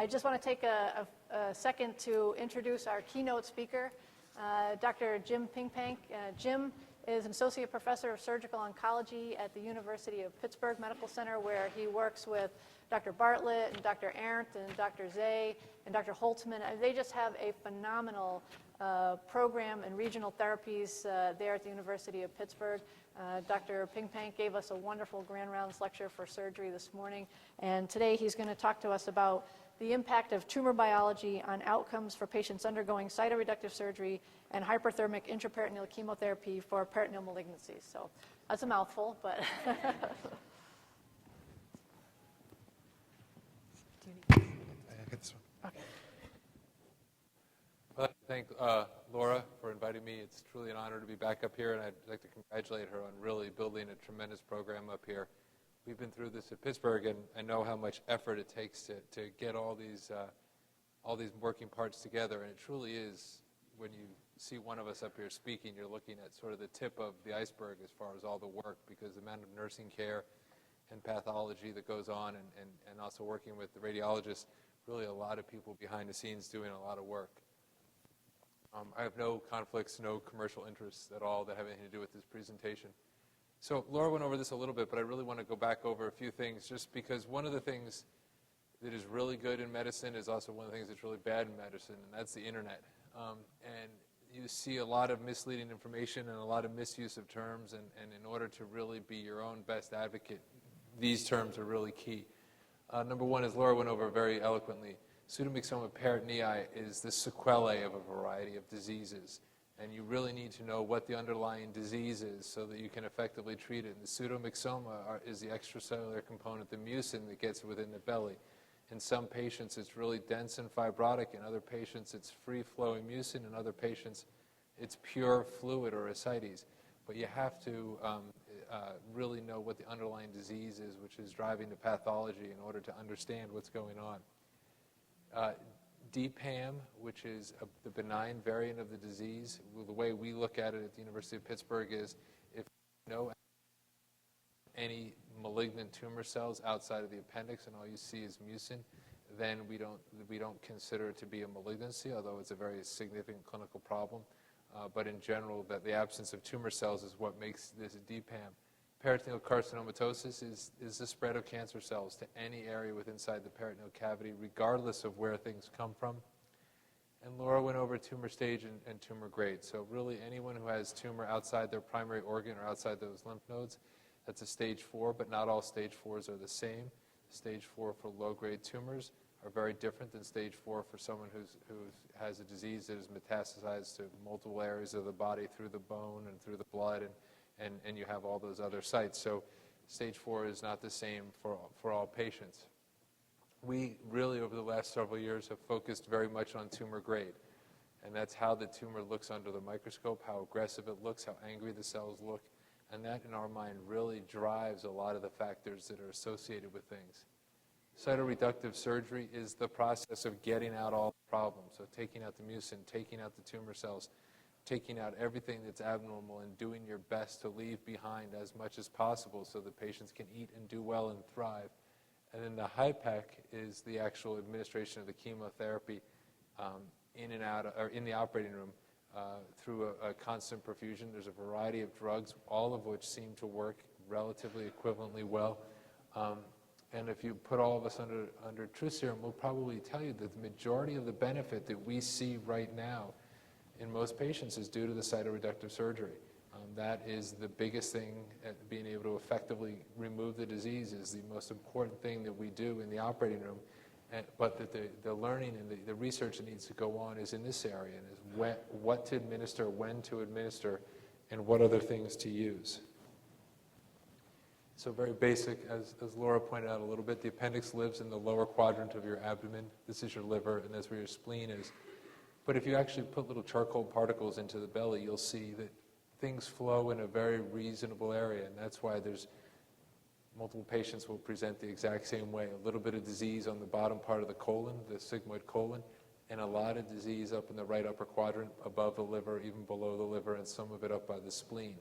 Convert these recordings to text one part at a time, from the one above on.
I just want to take a second to introduce our keynote speaker, Dr. Jim Pingpank. Jim is an associate professor of surgical oncology at the University of Pittsburgh Medical Center, where he works with Dr. Bartlett and Dr. Arendt and Dr. Zay and Dr. Holtzman. They just have a phenomenal program in regional therapies there at the University of Pittsburgh. Dr. Pingpank gave us a wonderful Grand Rounds lecture for surgery this morning, and today he's going to talk to us about the impact of tumor biology on outcomes for patients undergoing cytoreductive surgery and hyperthermic intraperitoneal chemotherapy for peritoneal malignancies. So that's a mouthful, but... Okay. I'd like to thank Laura for inviting me. It's truly an honor to be back up here, and I'd like to congratulate her on really building a tremendous program up here. We've been through this at Pittsburgh, and I know how much effort it takes to get all these working parts together, and it truly is, when you see one of us up here speaking, you're looking at sort of the tip of the iceberg as far as all the work, because the amount of nursing care and pathology that goes on, and also working with the radiologists, really a lot of people behind the scenes doing a lot of work. I have no conflicts, no commercial interests at all that have anything to do with this presentation. So Laura went over this a little bit, but I really want to go back over a few things, just because one of the things that is really good in medicine is also one of the things that's really bad in medicine, and that's the internet. And you see a lot of misleading information and a lot of misuse of terms, and in order to really be your own best advocate, these terms are really key. Number one, as Laura went over very eloquently, pseudomyxoma peritonei is the sequelae of a variety of diseases. And you really need to know what the underlying disease is so that you can effectively treat it. And the pseudomyxoma is the extracellular component, the mucin that gets within the belly. In some patients, it's really dense and fibrotic. In other patients, it's free-flowing mucin. In other patients, it's pure fluid or ascites. But you have to really know what the underlying disease is, which is driving the pathology, in order to understand what's going on. DPAM, which is the benign variant of the disease, the way we look at it at the University of Pittsburgh is if you know any malignant tumor cells outside of the appendix and all you see is mucin, then we don't consider it to be a malignancy, although it's a very significant clinical problem. But in general, that the absence of tumor cells is what makes this DPAM. Peritoneal carcinomatosis is the spread of cancer cells to any area inside the peritoneal cavity, regardless of where things come from. And Laura went over tumor stage and tumor grade. So really anyone who has tumor outside their primary organ or outside those lymph nodes, that's a stage 4, but not all stage 4s are the same. Stage 4 for low-grade tumors are very different than stage 4 for someone who has a disease that is metastasized to multiple areas of the body through the bone and through the blood, and you have all those other sites. So stage 4 is not the same for all patients. We really, over the last several years, have focused very much on tumor grade. And that's how the tumor looks under the microscope, how aggressive it looks, how angry the cells look. And that, in our mind, really drives a lot of the factors that are associated with things. Cytoreductive surgery is the process of getting out all the problems. So taking out the mucin, taking out the tumor cells, taking out everything that's abnormal and doing your best to leave behind as much as possible so that patients can eat and do well and thrive. And then the HIPEC is the actual administration of the chemotherapy in and out, or in the operating room through a constant perfusion. There's a variety of drugs, all of which seem to work relatively equivalently well. And if you put all of us under truth serum, we'll probably tell you that the majority of the benefit that we see right now in most patients is due to the cytoreductive surgery. That is the biggest thing, being able to effectively remove the disease is the most important thing that we do in the operating room. But that the learning and the research that needs to go on is in this area, and is what to administer, when to administer, and what other things to use. So very basic, as Laura pointed out a little bit, the appendix lives in the lower quadrant of your abdomen. This is your liver, and that's where your spleen is. But if you actually put little charcoal particles into the belly, you'll see that things flow in a very reasonable area, and that's why there's multiple patients will present the exact same way. A little bit of disease on the bottom part of the colon, the sigmoid colon, and a lot of disease up in the right upper quadrant, above the liver, even below the liver, and some of it up by the spleen.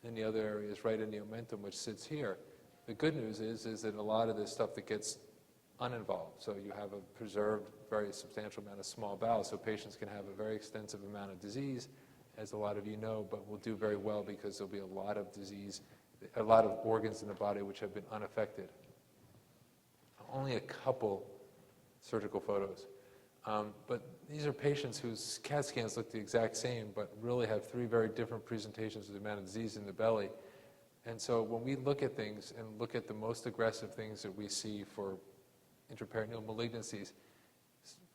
And the other area is right in the omentum, which sits here. The good news is that a lot of this stuff that gets uninvolved. So you have a preserved, very substantial amount of small bowel, so patients can have a very extensive amount of disease, as a lot of you know, but will do very well because there'll be a lot of disease, a lot of organs in the body which have been unaffected. Only a couple surgical photos. But these are patients whose CAT scans look the exact same, but really have three very different presentations of the amount of disease in the belly. And so when we look at things and look at the most aggressive things that we see for intraperitoneal malignancies,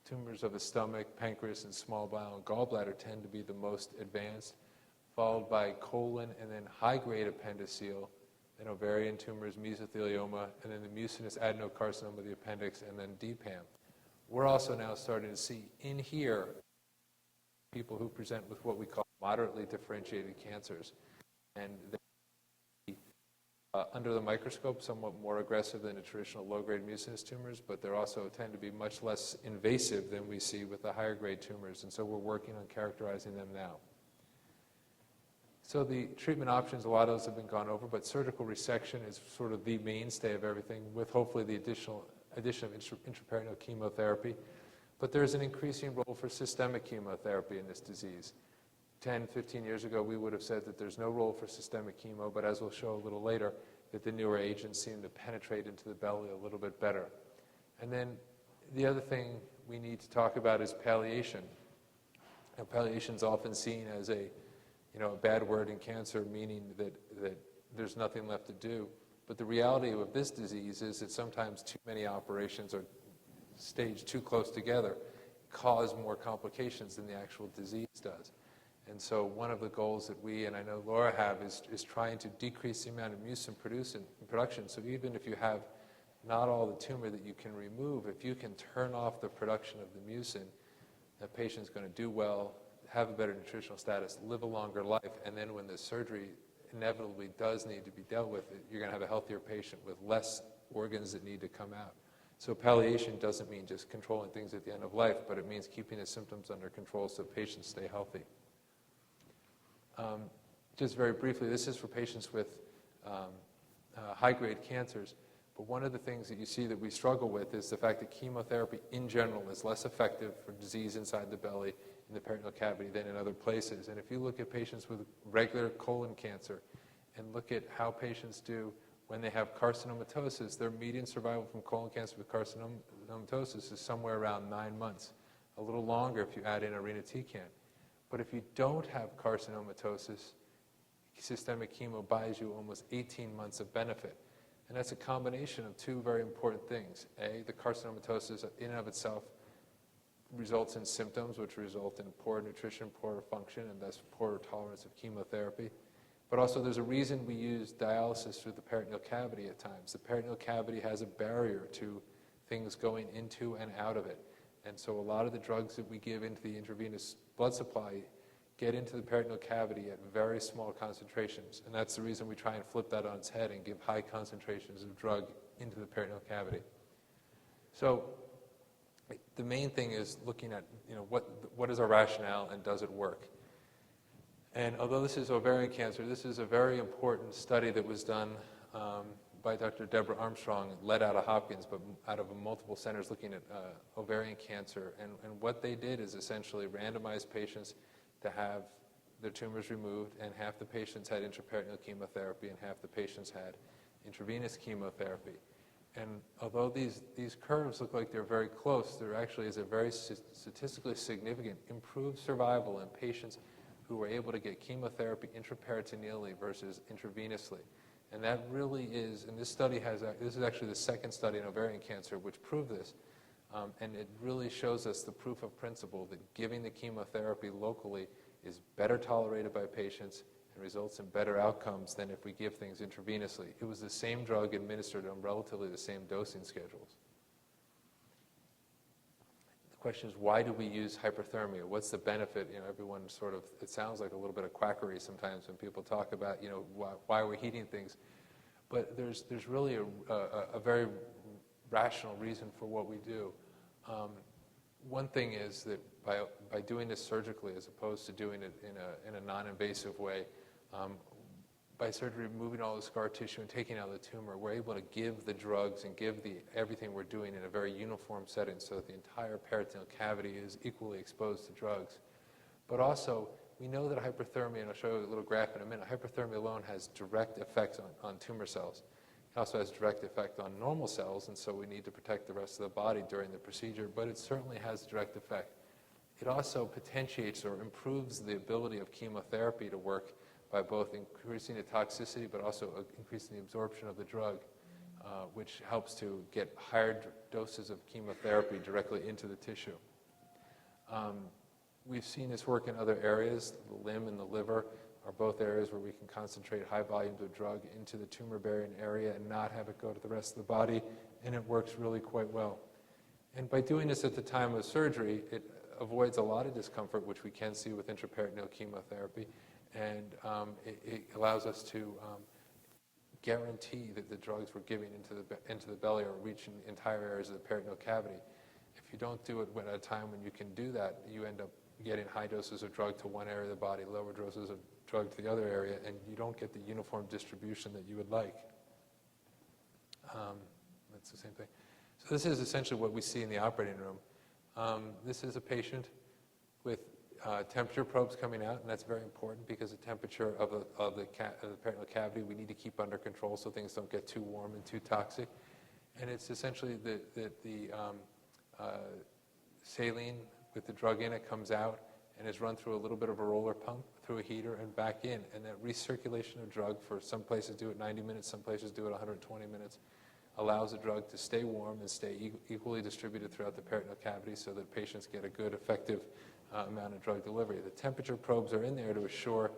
tumors of the stomach, pancreas, and small bowel and gallbladder tend to be the most advanced, followed by colon and then high-grade appendiceal, then ovarian tumors, mesothelioma, and then the mucinous adenocarcinoma of the appendix, and then DPAM. We're also now starting to see in here people who present with what we call moderately differentiated cancers. And under the microscope, somewhat more aggressive than the traditional low-grade mucinous tumors, but they also tend to be much less invasive than we see with the higher-grade tumors, and so we're working on characterizing them now. So the treatment options, a lot of those have been gone over, but surgical resection is sort of the mainstay of everything, with hopefully the addition of intraperitoneal chemotherapy. But there's an increasing role for systemic chemotherapy in this disease. 10, 15 years ago, we would have said that there's no role for systemic chemo, but as we'll show a little later, that the newer agents seem to penetrate into the belly a little bit better. And then the other thing we need to talk about is palliation. Now, palliation is often seen as a bad word in cancer, meaning that there's nothing left to do. But the reality of this disease is that sometimes too many operations are staged too close together, cause more complications than the actual disease does. And so one of the goals that we, and I know Laura have, is trying to decrease the amount of mucin production. So even if you have not all the tumor that you can remove, if you can turn off the production of the mucin, that patient's going to do well, have a better nutritional status, live a longer life, and then when the surgery inevitably does need to be dealt with, you're going to have a healthier patient with less organs that need to come out. So palliation doesn't mean just controlling things at the end of life, but it means keeping the symptoms under control so patients stay healthy. Just very briefly, this is for patients with high-grade cancers, but one of the things that you see that we struggle with is the fact that chemotherapy in general is less effective for disease inside the belly, in the peritoneal cavity, than in other places. And if you look at patients with regular colon cancer and look at how patients do when they have carcinomatosis, their median survival from colon cancer with carcinomatosis is somewhere around 9 months, a little longer if you add in irinotecan. But if you don't have carcinomatosis, systemic chemo buys you almost 18 months of benefit. And that's a combination of two very important things. A, the carcinomatosis in and of itself results in symptoms which result in poor nutrition, poor function, and thus poorer tolerance of chemotherapy. But also there's a reason we use dialysis through the peritoneal cavity at times. The peritoneal cavity has a barrier to things going into and out of it. And so a lot of the drugs that we give into the intravenous blood supply get into the peritoneal cavity at very small concentrations. And that's the reason we try and flip that on its head and give high concentrations of drug into the peritoneal cavity. So the main thing is looking at what is our rationale and does it work? And although this is ovarian cancer, this is a very important study that was done by Dr. Deborah Armstrong, led out of Hopkins, but out of multiple centers looking at ovarian cancer. And what they did is essentially randomize patients to have their tumors removed, and half the patients had intraperitoneal chemotherapy and half the patients had intravenous chemotherapy. And although these curves look like they're very close, there actually is a very statistically significant improved survival in patients who were able to get chemotherapy intraperitoneally versus intravenously. And that really is, and this is actually the second study in ovarian cancer which proved this, and it really shows us the proof of principle that giving the chemotherapy locally is better tolerated by patients and results in better outcomes than if we give things intravenously. It was the same drug administered on relatively the same dosing schedules. The question is, why do we use hyperthermia? What's the benefit? Everyone sort of, it sounds like a little bit of quackery sometimes when people talk about, why we're heating things. But there's really a very rational reason for what we do. One thing is that by doing this surgically as opposed to doing it in a non-invasive way, by surgery removing all the scar tissue and taking out the tumor, we're able to give the drugs and give everything we're doing in a very uniform setting so that the entire peritoneal cavity is equally exposed to drugs. But also, we know that hyperthermia, and I'll show you a little graph in a minute, hyperthermia alone has direct effects on tumor cells. It also has direct effect on normal cells, and so we need to protect the rest of the body during the procedure, but it certainly has a direct effect. It also potentiates or improves the ability of chemotherapy to work by both increasing the toxicity but also increasing the absorption of the drug, which helps to get higher doses of chemotherapy directly into the tissue. We've seen this work in other areas. The limb and the liver are both areas where we can concentrate high volumes of drug into the tumor-bearing area and not have it go to the rest of the body, and it works really quite well. And by doing this at the time of surgery, it avoids a lot of discomfort, which we can see with intraperitoneal chemotherapy, and it allows us to guarantee that the drugs we're giving into the belly are reaching entire areas of the peritoneal cavity. If you don't do it at a time when you can do that, you end up getting high doses of drug to one area of the body, lower doses of drug to the other area, and you don't get the uniform distribution that you would like. That's the same thing. So this is essentially what we see in the operating room. This is a patient with temperature probes coming out, and that's very important because the temperature of the peritoneal cavity we need to keep under control so things don't get too warm and too toxic. And it's essentially the saline with the drug in it comes out and is run through a little bit of a roller pump, through a heater, and back in. And that recirculation of drug, for some places do it 90 minutes, some places do it 120 minutes, allows the drug to stay warm and stay equally distributed throughout the peritoneal cavity so that patients get a good, effective amount of drug delivery. The temperature probes are in there to assure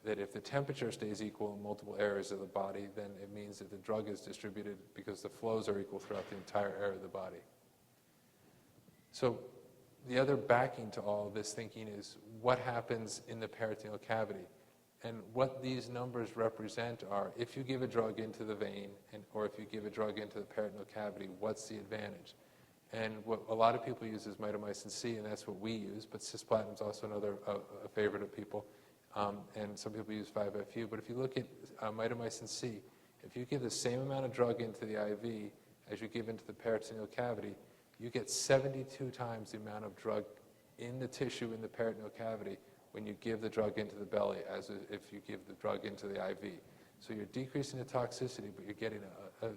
that if the temperature stays equal in multiple areas of the body, then it means that the drug is distributed because the flows are equal throughout the entire area of the body. So the other backing to all of this thinking is what happens in the peritoneal cavity. And what these numbers represent are, if you give a drug into the vein, or if you give a drug into the peritoneal cavity, what's the advantage? And what a lot of people use is mitomycin C, and that's what we use, but cisplatin is also another a favorite of people. And some people use 5-FU. But if you look at mitomycin C, if you give the same amount of drug into the IV as you give into the peritoneal cavity, you get 72 times the amount of drug in the tissue in the peritoneal cavity when you give the drug into the belly as if you give the drug into the IV. So you're decreasing the toxicity, but you're getting a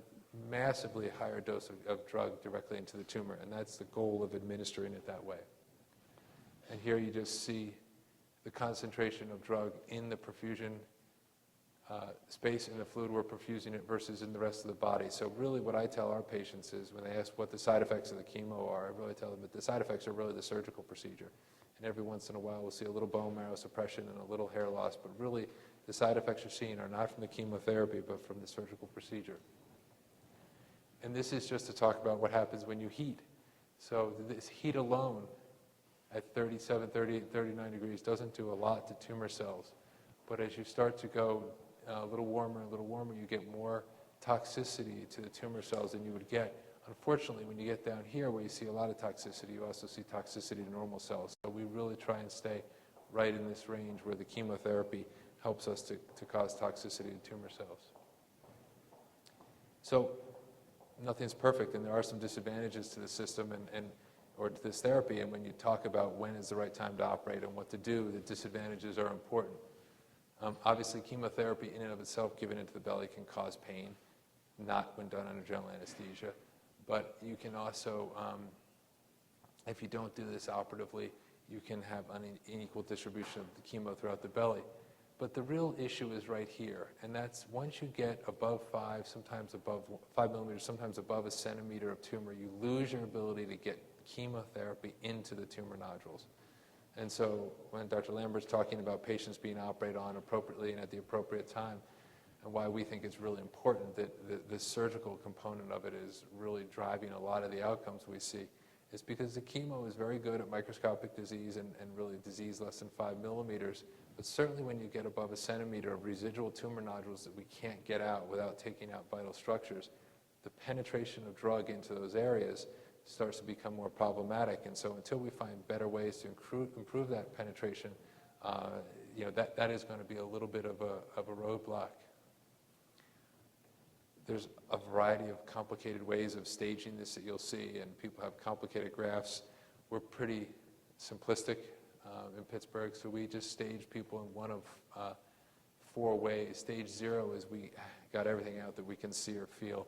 massively higher dose of drug directly into the tumor, and that's the goal of administering it that way. And here you just see the concentration of drug in the perfusion space in the fluid we're perfusing it versus in the rest of the body. So really what I tell our patients is when they ask what the side effects of the chemo are, I really tell them that the side effects are really the surgical procedure. And every once in a while we'll see a little bone marrow suppression and a little hair loss, but really the side effects you're seeing are not from the chemotherapy but from the surgical procedure. And this is just to talk about what happens when you heat. So this heat alone at 37, 38, 39 degrees doesn't do a lot to tumor cells. But as you start to go a little warmer, you get more toxicity to the tumor cells than you would get. Unfortunately, when you get down here where you see a lot of toxicity, you also see toxicity to normal cells. So we really try and stay right in this range where the chemotherapy helps us to cause toxicity to tumor cells. So nothing's perfect, and there are some disadvantages to the system or to this therapy. And when you talk about when is the right time to operate and what to do, the disadvantages are important. Obviously, chemotherapy in and of itself given into the belly can cause pain, not when done under general anesthesia. But you can also, if you don't do this operatively, you can have unequal distribution of the chemo throughout the belly. But the real issue is right here, and that's once you get above 5, sometimes above 5 millimeters, sometimes above a centimeter of tumor, you lose your ability to get chemotherapy into the tumor nodules. And so when Dr. Lambert's talking about patients being operated on appropriately and at the appropriate time, and why we think it's really important that the surgical component of it is really driving a lot of the outcomes we see, is because the chemo is very good at microscopic disease and really disease less than 5 millimeters. But certainly when you get above a centimeter of residual tumor nodules that we can't get out without taking out vital structures, the penetration of drug into those areas starts to become more problematic. And so until we find better ways to improve that penetration, that is going to be a little bit of a roadblock There's a variety of complicated ways of staging this that you'll see, and people have complicated graphs. We're pretty simplistic in Pittsburgh, so we just stage people in one of 4 ways. Stage 0 is we got everything out that we can see or feel.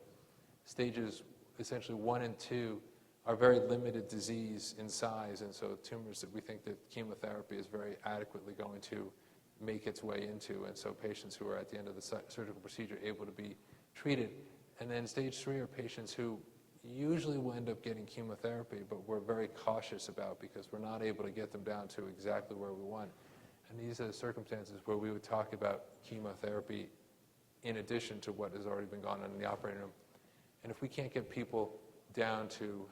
Stages essentially 1 and 2 are very limited disease in size, and so tumors that we think that chemotherapy is very adequately going to make its way into, and so patients who are at the end of the surgical procedure able to be treated. And then stage 3 are patients who usually will end up getting chemotherapy, but we're very cautious about because we're not able to get them down to exactly where we want. And these are the circumstances where we would talk about chemotherapy in addition to what has already been gone on in the operating room. And if we can't get people down to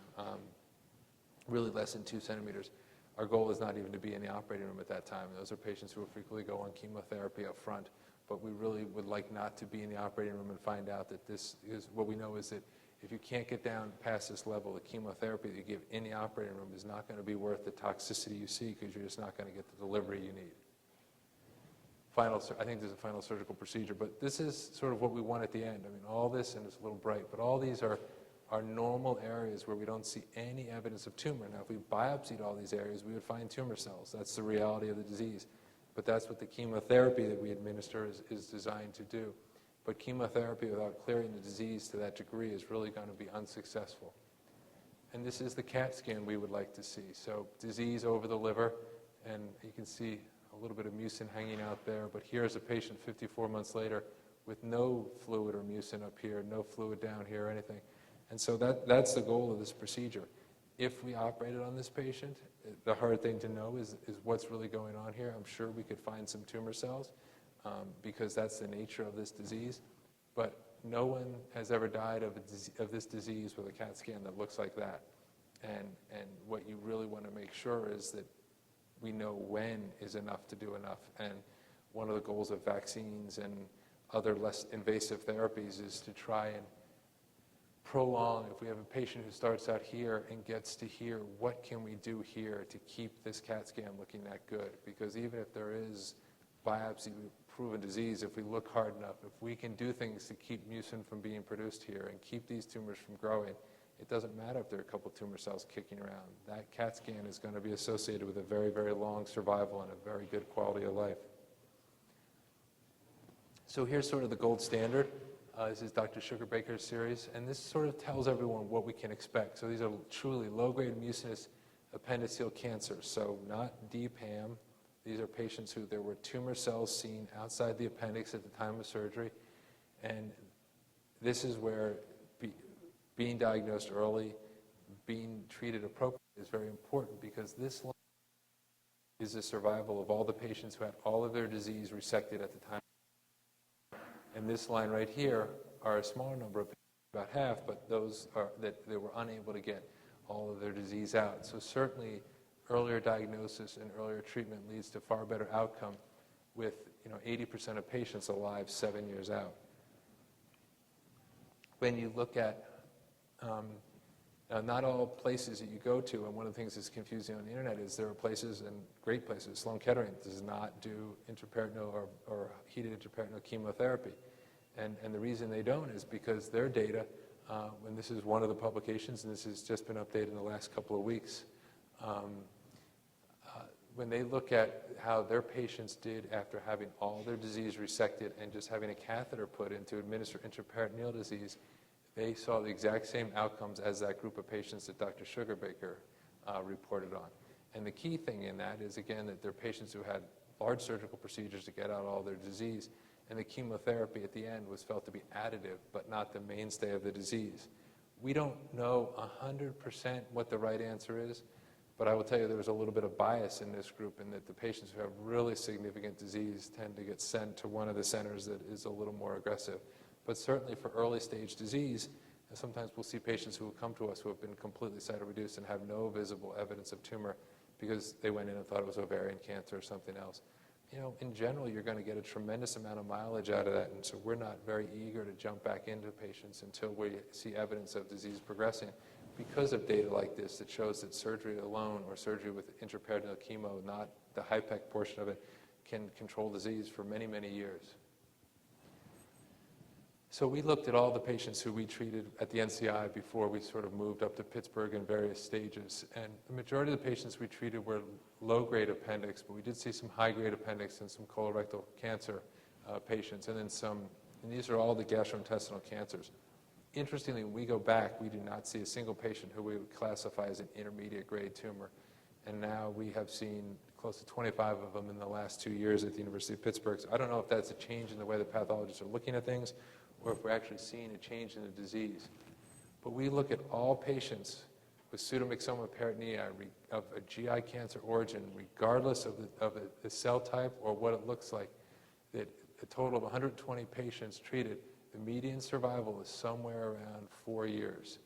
really less than 2 centimeters, our goal is not even to be in the operating room at that time. Those are patients who will frequently go on chemotherapy up front, but we really would like not to be in the operating room and find out that this is what we know is that if you can't get down past this level, the chemotherapy that you give in the operating room is not going to be worth the toxicity you see because you're just not going to get the delivery you need. I think there's a final surgical procedure, but this is sort of what we want at the end. I mean, all this, and it's a little bright, but all these are normal areas where we don't see any evidence of tumor. Now, if we biopsied all these areas, we would find tumor cells. That's the reality of the disease. But that's what the chemotherapy that we administer is designed to do. But chemotherapy without clearing the disease to that degree is really going to be unsuccessful. And this is the CAT scan we would like to see. So disease over the liver, and you can see a little bit of mucin hanging out there. But here's a patient 54 months later with no fluid or mucin up here, no fluid down here or anything. And so that's the goal of this procedure. If we operated on this patient, the hard thing to know is what's really going on here. I'm sure we could find some tumor cells because that's the nature of this disease. But no one has ever died of this disease with a CAT scan that looks like that. And what you really want to make sure is that we know when is enough to do enough. And one of the goals of vaccines and other less invasive therapies is to try and prolong. If we have a patient who starts out here and gets to here, what can we do here to keep this CAT scan looking that good? Because even if there is biopsy-proven disease, if we look hard enough, if we can do things to keep mucin from being produced here and keep these tumors from growing, it doesn't matter if there are a couple tumor cells kicking around. That CAT scan is going to be associated with a very, very long survival and a very good quality of life. So here's sort of the gold standard. This is Dr. Sugarbaker's series, and this sort of tells everyone what we can expect. So these are truly low-grade mucinous appendiceal cancers, so not deep ham. These are patients who there were tumor cells seen outside the appendix at the time of surgery, and this is where being diagnosed early, being treated appropriately is very important because this line is the survival of all the patients who had all of their disease resected at the time. And this line right here are a smaller number of patients, about half, but those are that they were unable to get all of their disease out. So certainly earlier diagnosis and earlier treatment leads to far better outcome with 80% of patients alive 7 years out. When you look at not all places that you go to, and one of the things that's confusing on the internet is there are places, and great places, Sloan Kettering does not do intraperitoneal or heated intraperitoneal chemotherapy. And the reason they don't is because their data, when this is one of the publications, and this has just been updated in the last couple of weeks, when they look at how their patients did after having all their disease resected and just having a catheter put in to administer intraperitoneal disease, they saw the exact same outcomes as that group of patients that Dr. Sugarbaker reported on. And the key thing in that is, again, that they're patients who had large surgical procedures to get out all their disease, and the chemotherapy at the end was felt to be additive, but not the mainstay of the disease. We don't know 100% what the right answer is, but I will tell you there was a little bit of bias in this group in that the patients who have really significant disease tend to get sent to one of the centers that is a little more aggressive. But certainly for early stage disease, and sometimes we'll see patients who will come to us who have been completely cytoreduced and have no visible evidence of tumor because they went in and thought it was ovarian cancer or something else. In general, you're going to get a tremendous amount of mileage out of that, and so we're not very eager to jump back into patients until we see evidence of disease progressing because of data like this that shows that surgery alone or surgery with intraperitoneal chemo, not the HIPEC portion of it, can control disease for many, many years. So we looked at all the patients who we treated at the NCI before we sort of moved up to Pittsburgh in various stages. And the majority of the patients we treated were low-grade appendix, but we did see some high-grade appendix and some colorectal cancer patients, and then and these are all the gastrointestinal cancers. Interestingly, when we go back, we do not see a single patient who we would classify as an intermediate grade tumor. And now we have seen close to 25 of them in the last 2 years at the University of Pittsburgh. So I don't know if that's a change in the way the pathologists are looking at things or if we're actually seeing a change in the disease. But we look at all patients with pseudomyxoma peritonei of a GI cancer origin, regardless of the cell type or what it looks like, that a total of 120 patients treated, the median survival is somewhere around 4 years.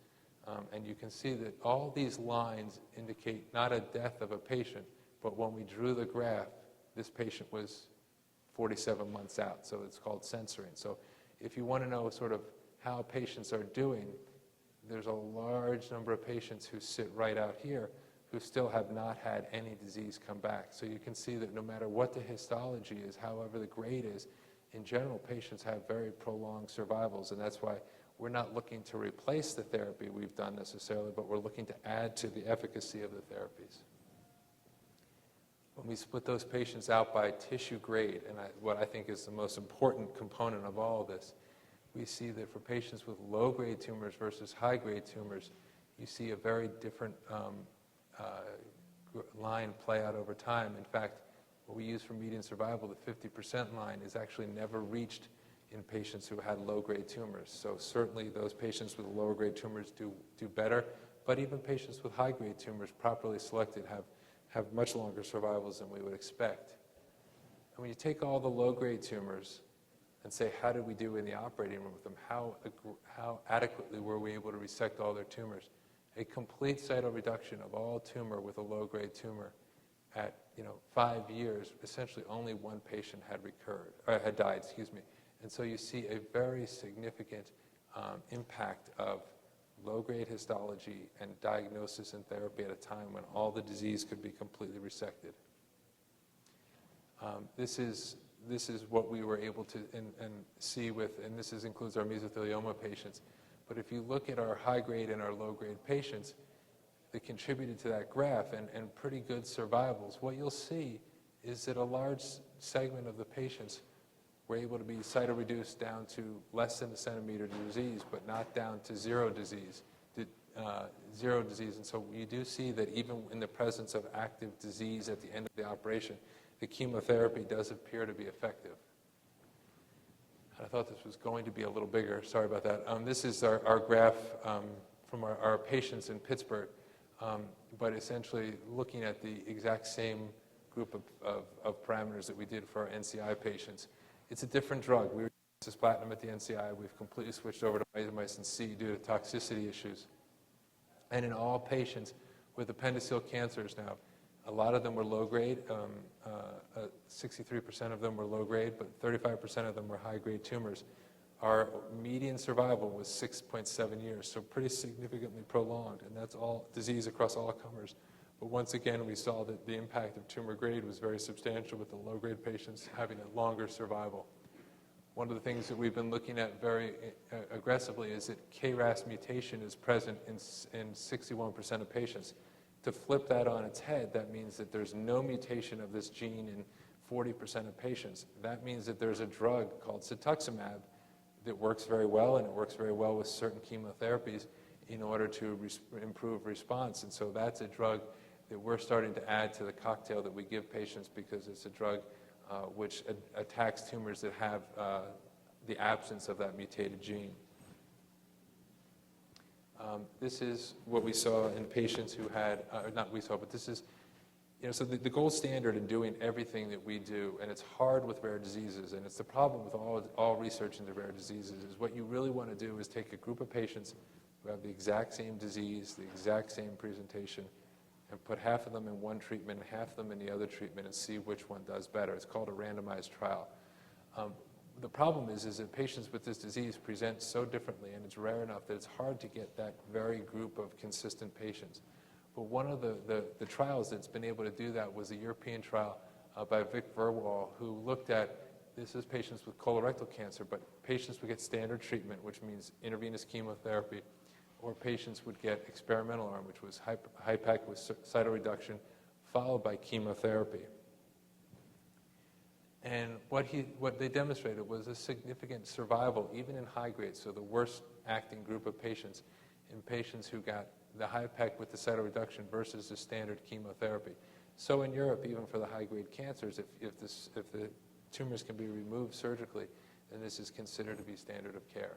And you can see that all these lines indicate not a death of a patient, but when we drew the graph, this patient was 47 months out, so it's called censoring. So if you want to know sort of how patients are doing, there's a large number of patients who sit right out here who still have not had any disease come back. So you can see that no matter what the histology is, however the grade is, in general, patients have very prolonged survivals, and that's why we're not looking to replace the therapy we've done necessarily, but we're looking to add to the efficacy of the therapies. When we split those patients out by tissue grade, and what I think is the most important component of all of this, we see that for patients with low-grade tumors versus high-grade tumors, you see a very different line play out over time. In fact, what we use for median survival, the 50% line, is actually never reached in patients who had low-grade tumors. So certainly those patients with lower-grade tumors do better, but even patients with high-grade tumors properly selected have much longer survivals than we would expect. And when you take all the low-grade tumors and say, how did we do in the operating room with them? How adequately were we able to resect all their tumors? A complete cytoreduction of all tumor with a low-grade tumor at 5 years, essentially only one patient had died, excuse me. And so you see a very significant impact of low-grade histology and diagnosis and therapy at a time when all the disease could be completely resected. This is what we were able to see with, and this includes our mesothelioma patients. But if you look at our high-grade and our low-grade patients that contributed to that graph and pretty good survivals, what you'll see is that a large segment of the patients were able to be cytoreduced down to less than a centimeter disease, but not down to zero disease. And so you do see that even in the presence of active disease at the end of the operation, the chemotherapy does appear to be effective. I thought this was going to be a little bigger. Sorry about that. This is our graph from our patients in Pittsburgh, but essentially looking at the exact same group of parameters that we did for our NCI patients. It's a different drug. We were using cisplatin at the NCI. We've completely switched over to mitomycin C due to toxicity issues. And in all patients with appendiceal cancers now, a lot of them were low-grade. 63% of them were low-grade, but 35% of them were high-grade tumors. Our median survival was 6.7 years, so pretty significantly prolonged, and that's all disease across all comers. But once again, we saw that the impact of tumor grade was very substantial with the low-grade patients having a longer survival. One of the things that we've been looking at very aggressively is that KRAS mutation is present in 61% of patients. To flip that on its head, that means that there's no mutation of this gene in 40% of patients. That means that there's a drug called cetuximab that works very well, and it works very well with certain chemotherapies in order to improve response. And so that's a drug that we're starting to add to the cocktail that we give patients because it's a drug which attacks tumors that have the absence of that mutated gene. This is what we saw in patients who had, not we saw, but this is, so the gold standard in doing everything that we do, and it's hard with rare diseases, and it's the problem with all research into rare diseases, is what you really want to do is take a group of patients who have the exact same disease, the exact same presentation, and put half of them in one treatment, half of them in the other treatment, and see which one does better. It's called a randomized trial. The problem is that patients with this disease present so differently, and it's rare enough that it's hard to get that very group of consistent patients. But one of the trials that's been able to do that was a European trial by Vic Verwal, who looked at this is patients with colorectal cancer, but patients would get standard treatment, which means intravenous chemotherapy, or patients would get experimental arm, which was HIPEC with cytoreduction, followed by chemotherapy. And what they demonstrated was a significant survival, even in high grade, so the worst acting group of patients, in patients who got the HIPEC with the cytoreduction versus the standard chemotherapy. So in Europe, even for the high-grade cancers, if the tumors can be removed surgically, then this is considered to be standard of care.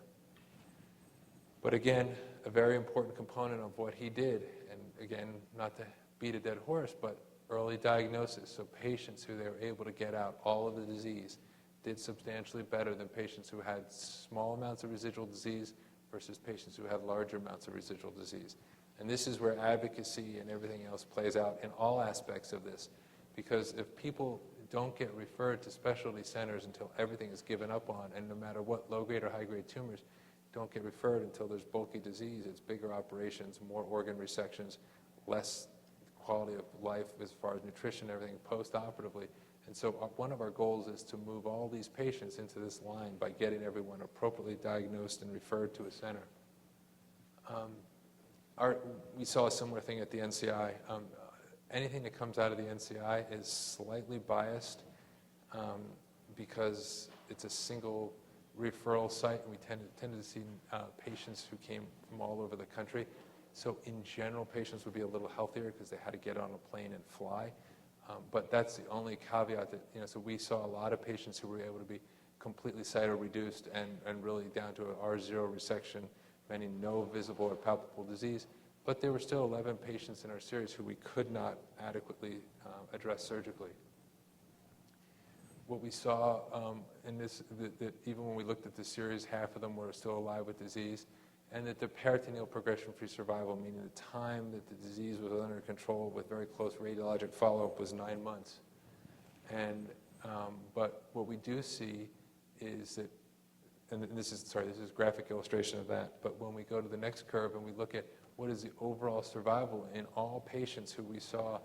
But again, a very important component of what he did, and again, not to beat a dead horse, but early diagnosis. So patients who they were able to get out all of the disease did substantially better than patients who had small amounts of residual disease versus patients who had larger amounts of residual disease. And this is where advocacy and everything else plays out in all aspects of this. Because if people don't get referred to specialty centers until everything is given up on, and no matter what low-grade or high-grade tumors don't get referred until there's bulky disease, it's bigger operations, more organ resections, less quality of life as far as nutrition, everything post-operatively. And so one of our goals is to move all these patients into this line by getting everyone appropriately diagnosed and referred to a center. We saw a similar thing at the NCI. Anything that comes out of the NCI is slightly biased because it's a single referral site, and we tended to see patients who came from all over the country. So in general, patients would be a little healthier because they had to get on a plane and fly. But that's the only caveat that, so we saw a lot of patients who were able to be completely cytoreduced and really down to an R0 resection, meaning no visible or palpable disease. But there were still 11 patients in our series who we could not adequately address surgically. What we saw in this, that even when we looked at the series, half of them were still alive with disease, and that the peritoneal progression-free survival, meaning the time that the disease was under control with very close radiologic follow-up, was 9 months. And but what we do see is that, and this is a graphic illustration of that, but when we go to the next curve and we look at what is the overall survival in all patients who we saw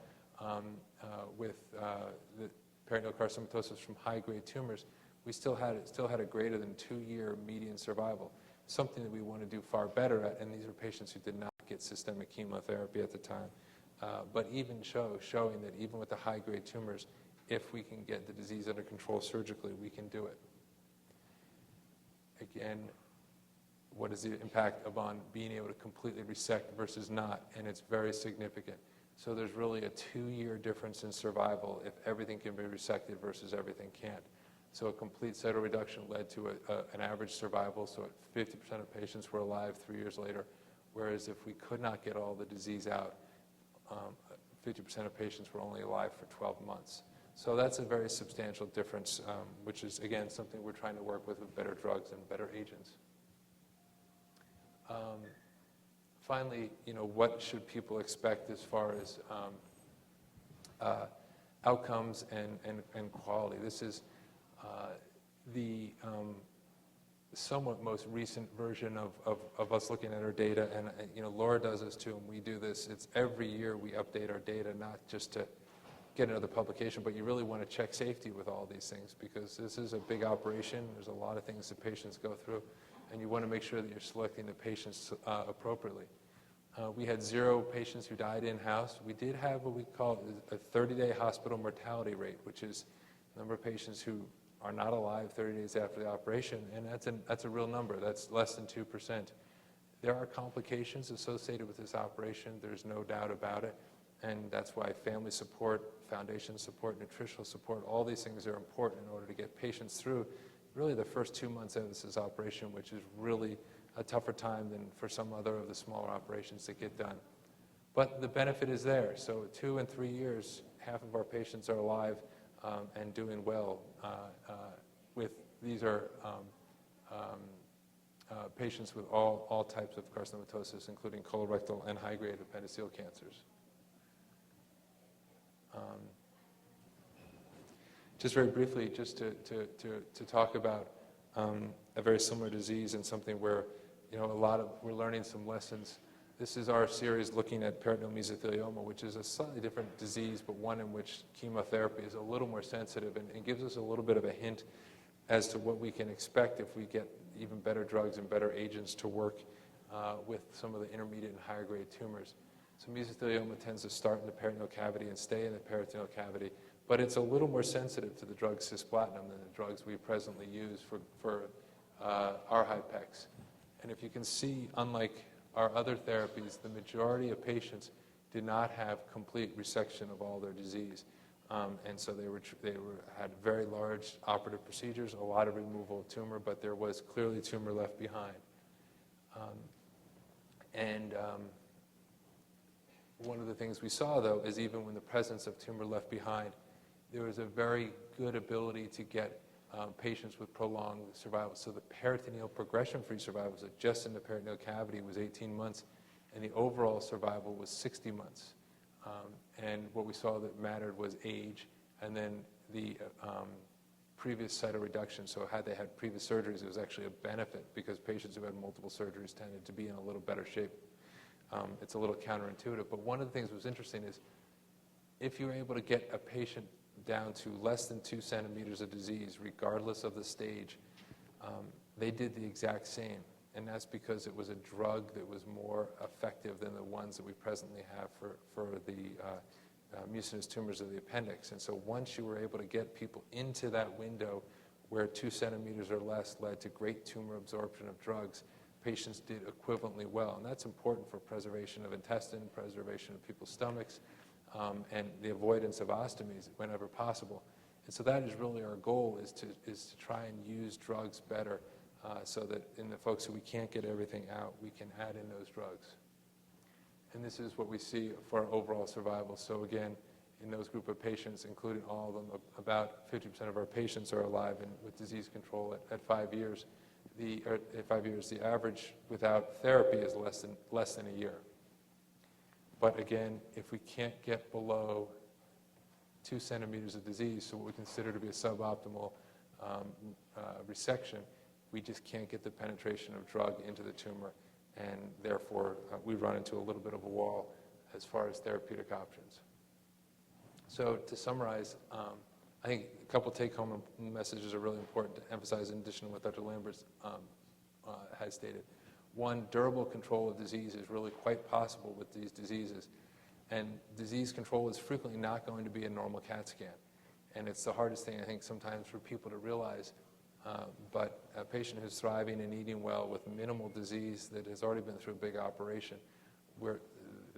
with the peritoneal carcinomatosis from high-grade tumors, we still had a greater than 2-year median survival, something that we want to do far better at, and these are patients who did not get systemic chemotherapy at the time. But even showing that even with the high-grade tumors, if we can get the disease under control surgically, we can do it. Again, what is the impact on being able to completely resect versus not? And it's very significant. So there's really a 2-year difference in survival if everything can be resected versus everything can't. So a complete cytoreduction led to an average survival, so 50% of patients were alive 3 years later, whereas if we could not get all the disease out, 50% of patients were only alive for 12 months. So that's a very substantial difference, which is, again, something we're trying to work with better drugs and better agents. Finally, what should people expect as far as outcomes and quality? This is the somewhat most recent version of us looking at our data, and Laura does this too, and we do this. It's every year we update our data, not just to get another publication, but you really want to check safety with all these things because this is a big operation. There's a lot of things that patients go through, and you want to make sure that you're selecting the patients appropriately. We had 0 patients who died in-house. We did have what we call a 30-day hospital mortality rate, which is the number of patients who are not alive 30 days after the operation, and that's a real number. That's less than 2%. There are complications associated with this operation. There's no doubt about it, and that's why family support, foundation support, nutritional support, all these things are important in order to get patients through really the first 2 months of this operation, which is really a tougher time than for some other of the smaller operations that get done. But the benefit is there. So 2 and 3 years, half of our patients are alive and doing well. These are patients with all types of carcinomatosis, including colorectal and high-grade appendiceal cancers. Just very briefly, just to talk about a very similar disease and something where we're learning some lessons. This is our series looking at peritoneal mesothelioma, which is a slightly different disease, but one in which chemotherapy is a little more sensitive and gives us a little bit of a hint as to what we can expect if we get even better drugs and better agents to work with some of the intermediate and higher grade tumors. So mesothelioma tends to start in the peritoneal cavity and stay in the peritoneal cavity, but it's a little more sensitive to the drug cisplatin than the drugs we presently use for our HIPECs. And if you can see, unlike our other therapies, the majority of patients did not have complete resection of all their disease. And so they had very large operative procedures, a lot of removal of tumor, but there was clearly tumor left behind. One of the things we saw, though, is even when the presence of tumor left behind, there was a very good ability to get patients with prolonged survival. So the peritoneal progression-free survival, so just in the peritoneal cavity, was 18 months, and the overall survival was 60 months. And what we saw that mattered was age, and then the previous cytoreduction. So had they had previous surgeries, it was actually a benefit because patients who had multiple surgeries tended to be in a little better shape. It's a little counterintuitive, but one of the things that was interesting is if you were able to get a patient down to less than 2 centimeters of disease, regardless of the stage, they did the exact same. And that's because it was a drug that was more effective than the ones that we presently have for the mucinous tumors of the appendix. And so once you were able to get people into that window where 2 centimeters or less led to great tumor absorption of drugs, patients did equivalently well. And that's important for preservation of intestine, preservation of people's stomachs, and the avoidance of ostomies whenever possible. And so that is really our goal, is to try and use drugs better so that in the folks who we can't get everything out, we can add in those drugs. And this is what we see for our overall survival. So again, in those group of patients, including all of them, about 50% of our patients are alive and with disease control at 5 years. At 5 years, the average without therapy is less than a year. But again, if we can't get below 2 centimeters of disease, so what we consider to be a suboptimal resection, we just can't get the penetration of drug into the tumor, and therefore we run into a little bit of a wall as far as therapeutic options. So to summarize, I think a couple take-home messages are really important to emphasize in addition to what Dr. Lambert has stated. One, durable control of disease is really quite possible with these diseases. And disease control is frequently not going to be a normal CAT scan. And it's the hardest thing, I think, sometimes for people to realize. But a patient who's thriving and eating well with minimal disease that has already been through a big operation,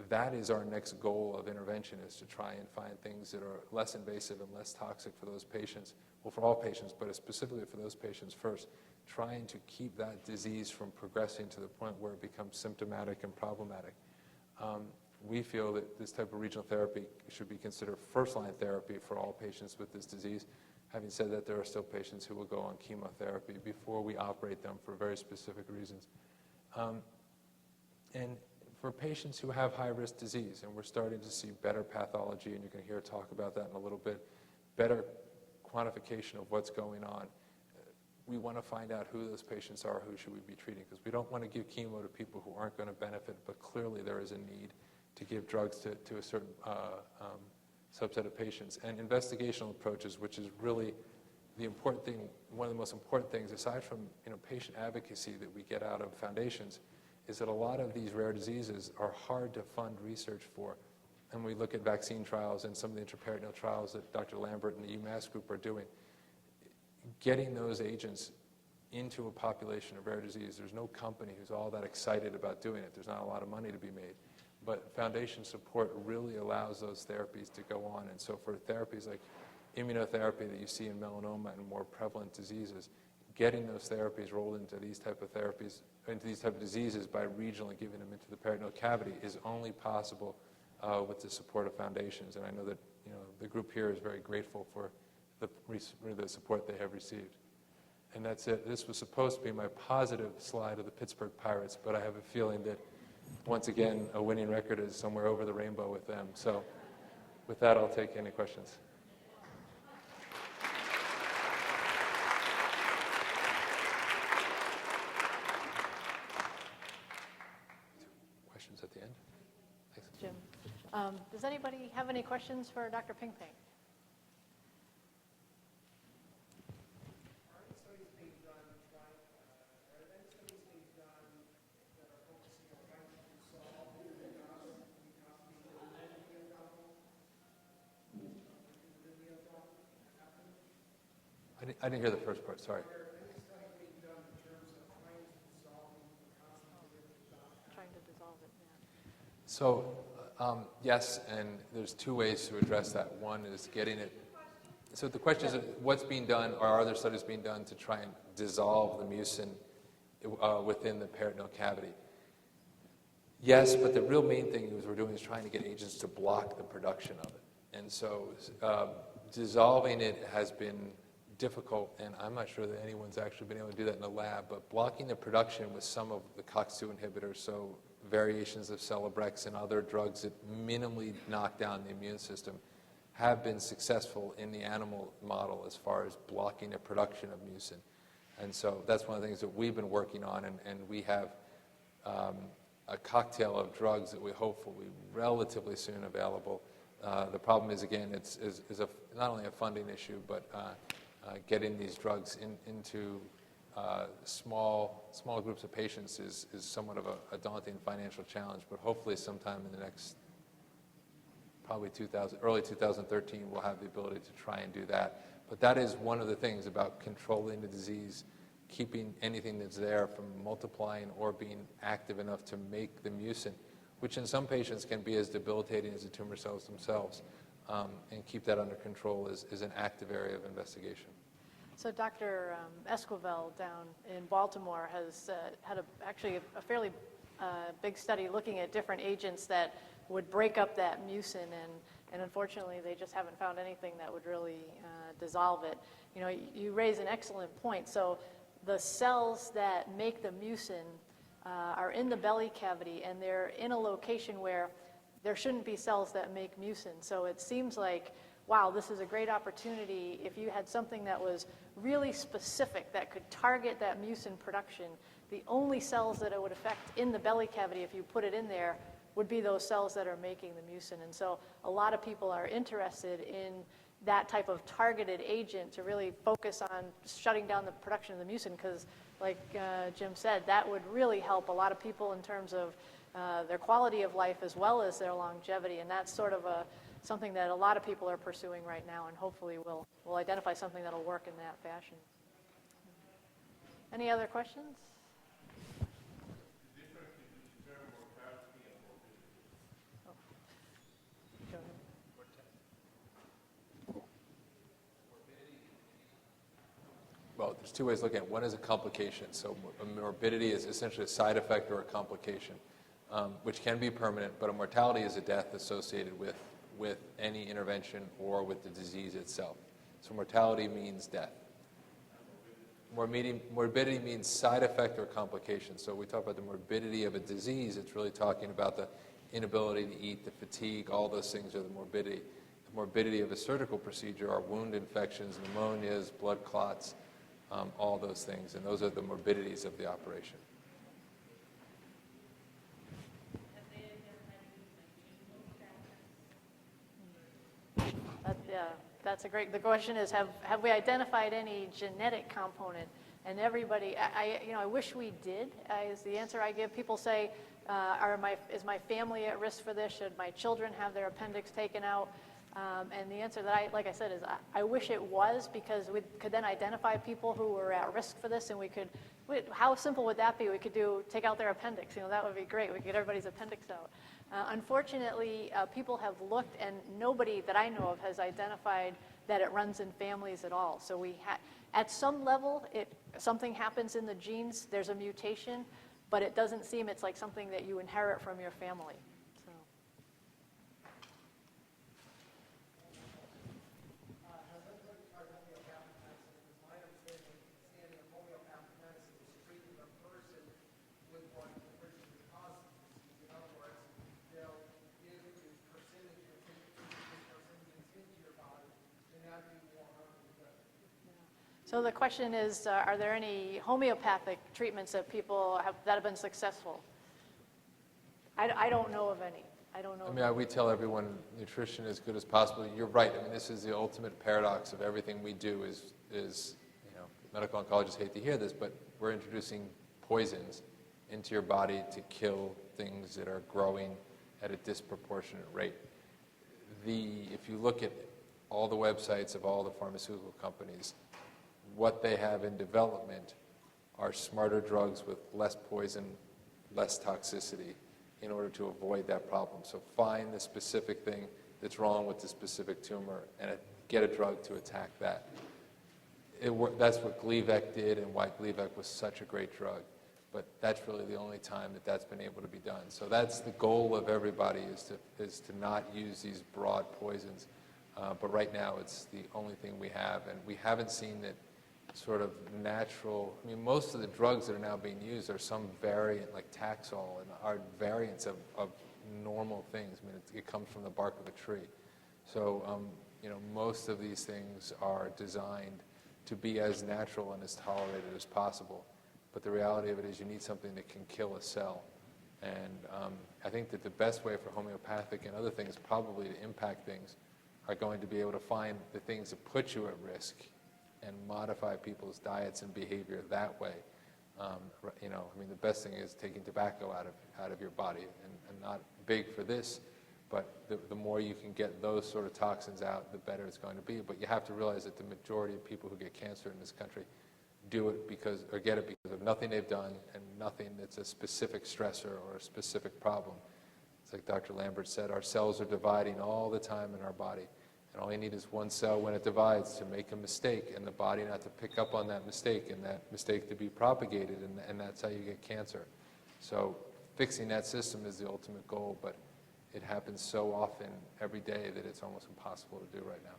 that is our next goal of intervention, is to try and find things that are less invasive and less toxic for those patients, well, for all patients, but specifically for those patients first, trying to keep that disease from progressing to the point where it becomes symptomatic and problematic. We feel that this type of regional therapy should be considered first-line therapy for all patients with this disease. Having said that, there are still patients who will go on chemotherapy before we operate them for very specific reasons. And for patients who have high-risk disease, and we're starting to see better pathology, and you're going to hear talk about that in a little bit, better quantification of what's going on, we want to find out who those patients are, who should we be treating, because we don't want to give chemo to people who aren't going to benefit, but clearly there is a need to give drugs to a certain subset of patients. And investigational approaches, which is really the important thing, one of the most important things, aside from patient advocacy that we get out of foundations, is that a lot of these rare diseases are hard to fund research for. And we look at vaccine trials and some of the intraperitoneal trials that Dr. Lambert and the UMass group are doing. Getting those agents into a population of rare disease, there's no company who's all that excited about doing it. There's not a lot of money to be made. But foundation support really allows those therapies to go on. And so for therapies like immunotherapy that you see in melanoma and more prevalent diseases, getting those therapies rolled into these type of therapies, into these type of diseases by regionally giving them into the peritoneal cavity is only possible with the support of foundations. And I know that the group here is very grateful for the support they have received. And that's it. This was supposed to be my positive slide of the Pittsburgh Pirates, but I have a feeling that once again, a winning record is somewhere over the rainbow with them. So with that, I'll take any questions. Questions at the end? Thanks. Jim. Does anybody have any questions for Dr. Pingpank? So I didn't hear the first part, sorry. Trying to dissolve it, yeah. So, yes, and there's two ways to address that. One is getting it. So the question is, what's being done, or are there studies being done to try and dissolve the mucin within the peritoneal cavity? Yes, but the real main thing we're doing is trying to get agents to block the production of it. And so dissolving it has been difficult, and I'm not sure that anyone's actually been able to do that in the lab, but blocking the production with some of the COX-2 inhibitors, so variations of Celebrex and other drugs that minimally knock down the immune system, have been successful in the animal model as far as blocking the production of mucin. And so that's one of the things that we've been working on, and we have a cocktail of drugs that we hope will be relatively soon available. The problem is, again, it's not only a funding issue, but getting these drugs into small groups of patients is somewhat of a daunting financial challenge, but hopefully sometime in the next, probably early 2013, we'll have the ability to try and do that. But that is one of the things about controlling the disease, keeping anything that's there from multiplying or being active enough to make the mucin, which in some patients can be as debilitating as the tumor cells themselves, and keep that under control is an active area of investigation. So Dr. Esquivel down in Baltimore has had actually a fairly big study looking at different agents that would break up that mucin, and unfortunately they just haven't found anything that would really dissolve it. You know, you raise an excellent point. So the cells that make the mucin are in the belly cavity, and they're in a location where there shouldn't be cells that make mucin. So it seems like, wow, this is a great opportunity if you had something that was really specific that could target that mucin production. The only cells that it would affect in the belly cavity, if you put it in there, would be those cells that are making the mucin. And so a lot of people are interested in that type of targeted agent to really focus on shutting down the production of the mucin, because like Jim said, that would really help a lot of people in terms of their quality of life as well as their longevity. And that's sort of something that a lot of people are pursuing right now, and hopefully we'll identify something that'll work in that fashion. Any other questions? Well, there's two ways of looking at it. One is a complication. So morbidity is essentially a side effect or a complication, which can be permanent, but a mortality is a death associated with any intervention or with the disease itself. So mortality means death. Morbidity means side effect or complication. So we talk about the morbidity of a disease, it's really talking about the inability to eat, the fatigue, all those things are the morbidity. The morbidity of a surgical procedure are wound infections, pneumonias, blood clots, all those things, and those are the morbidities of the operation. That's a great. The question is, have we identified any genetic component? And everybody, I wish we did. Is the answer I give. People say, is my family at risk for this? Should my children have their appendix taken out? And the answer that like I said, is I wish it was, because we could then identify people who were at risk for this, and how simple would that be? We could take out their appendix. That would be great. We could get everybody's appendix out. Unfortunately, people have looked, and nobody that I know of has identified that it runs in families at all. So at some level, something happens in the genes. There's a mutation, but it doesn't seem it's like something that you inherit from your family. So. So the question is, are there any homeopathic treatments that people that have been successful? I don't know of any. I don't know. We tell everyone nutrition as good as possible. You're right. This is the ultimate paradox of everything we do is medical oncologists hate to hear this, but we're introducing poisons into your body to kill things that are growing at a disproportionate rate. If you look at all the websites of all the pharmaceutical companies, what they have in development are smarter drugs with less poison, less toxicity in order to avoid that problem. So find the specific thing that's wrong with the specific tumor and get a drug to attack that. That's what Gleevec did and why Gleevec was such a great drug. But that's really the only time that that's been able to be done. So that's the goal of everybody, is to not use these broad poisons. But right now it's the only thing we have, and we haven't seen that sort of natural. I mean, most of the drugs that are now being used are some variant, like Taxol, and are variants of normal things. I mean, it comes from the bark of a tree. So, most of these things are designed to be as natural and as tolerated as possible. But the reality of it is you need something that can kill a cell. And I think that the best way for homeopathic and other things probably to impact things are going to be able to find the things that put you at risk and modify people's diets and behavior that way. The best thing is taking tobacco out of your body, and not big for this, but the more you can get those sort of toxins out, the better it's going to be. But you have to realize that the majority of people who get cancer in this country get it because of nothing they've done and nothing that's a specific stressor or a specific problem. It's like Dr. Lambert said, our cells are dividing all the time in our body. And all you need is one cell when it divides to make a mistake, and the body not to pick up on that mistake, and that mistake to be propagated, and that's how you get cancer. So fixing that system is the ultimate goal, but it happens so often every day that it's almost impossible to do right now.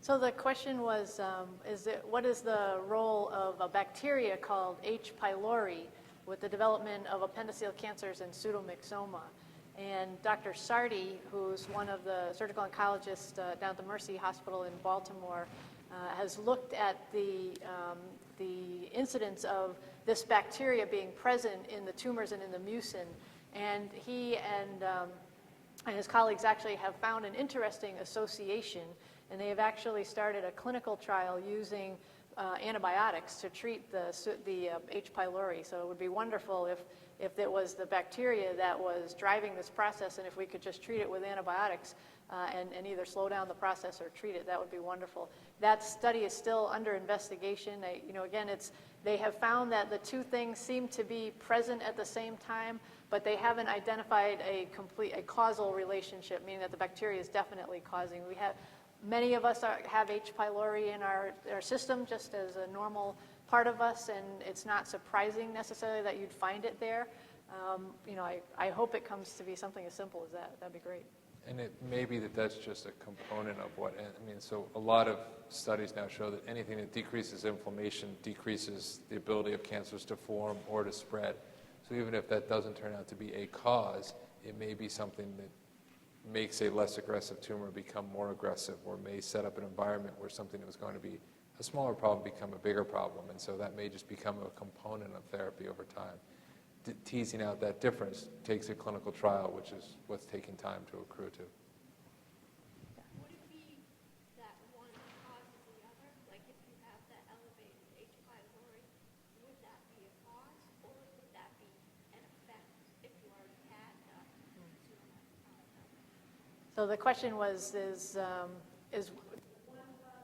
So the question was, what is the role of a bacteria called H. pylori with the development of appendiceal cancers and pseudomyxoma? And Dr. Sardi, who's one of the surgical oncologists down at the Mercy Hospital in Baltimore, has looked at the incidence of this bacteria being present in the tumors and in the mucin. And he and his colleagues actually have found an interesting association, and they have actually started a clinical trial using antibiotics to treat the H. pylori. So it would be wonderful if it was the bacteria that was driving this process, and if we could just treat it with antibiotics and either slow down the process or treat it, that would be wonderful. That study is still under investigation. They have found that the two things seem to be present at the same time, but they haven't identified a causal relationship, meaning that the bacteria is definitely causing. Many of us have H. pylori in our system just as a normal part of us, and it's not surprising necessarily that you'd find it there. I hope it comes to be something as simple as that. That'd be great. And it may be that that's just a component of so a lot of studies now show that anything that decreases inflammation decreases the ability of cancers to form or to spread. So even if that doesn't turn out to be a cause, it may be something that makes a less aggressive tumor become more aggressive, or may set up an environment where something that was going to be a smaller problem become a bigger problem. And so that may just become a component of therapy over time. Teasing out that difference takes a clinical trial, which is what's taking time to accrue to. Would it be that one causes the other? Like if you have that elevated H. pylori, would that be a cause, or would that be an effect if you already had tumor? So the question was, is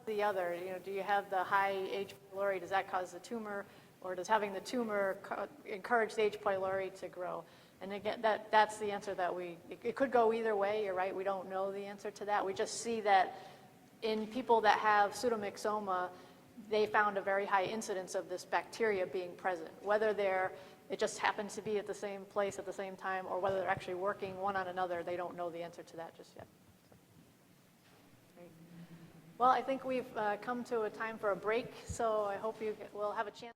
the other? Do you have the high H. pylori? Does that cause the tumor? Or does having the tumor encourage the H. pylori to grow? And again, that's the answer that it could go either way, you're right, we don't know the answer to that. We just see that in people that have pseudomyxoma, they found a very high incidence of this bacteria being present. Whether it just happens to be at the same place at the same time, or whether they're actually working one on another, they don't know the answer to that just yet. Great. Well, I think we've come to a time for a break, so I hope you will have a chance.